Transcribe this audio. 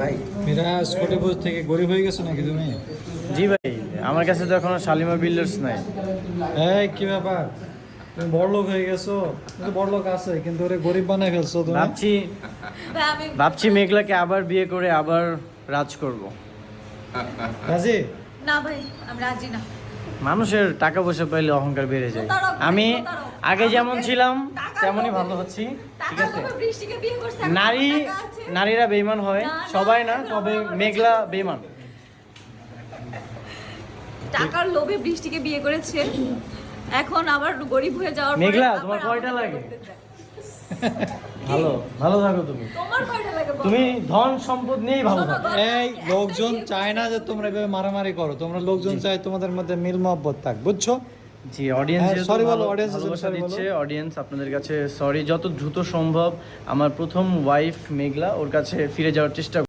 ভাই। মিরাজ কোটিপুর থেকে গরিব হয়ে গেছো নাকি তুমি? জি ভাই, আমার কাছে তো এখনো শালিমা বিল্ডার্স নাই। এই কি ব্যাপার, তুমি বড়লোক হয়ে গেছো? কিন্তু বড়লোক আছে, কিন্তু ওরে গরিব বানাই ফেলছো তুমি। ভাবছি মেঘলাকে আবার বিয়ে করে আবার রাজ করব। রাজি? না ভাই, আমি রাজি না। মানুষের টাকা পয়সা পাইলে অহংকার বেড়ে যায়। আমি আগে যেমন ছিলাম তেমনই ভালো হচ্ছি, ঠিক আছে? নারীরা বেঈমান হয়, সবাই না, তবে মেঘলা বেঈমান। টাকার লোভে বৃষ্টিকে বিয়ে করেছে, এখন আবার গরিব হয়ে যাওয়ার পরে মেঘলা, আবার তোমার কয়টা আমাকে লাগে? করতে চায়। ভালো থাকো তুমি। তোমার কয়টা লাগে বলো? তুমি ধন সম্পদ নিয়েই ভালো থাকো। এই লোকজন চায় না যে তোমরা এভাবে মারামারি করো, তোমরা লোকজন চায় তোমাদের মধ্যে মিল মহব্বত থাক, বুঝছো? জি, অডিয়েন্স হ্যাঁ, sorry বলো, audience এর জন্য ভালোবাসা sorry বলো। দিচ্ছে। অডিয়েন্স আপনাদের কাছে সরি, যত দ্রুত সম্ভব আমার প্রথম ওয়াইফ মেঘলা, ওর কাছে ফিরে যাওয়ার চেষ্টা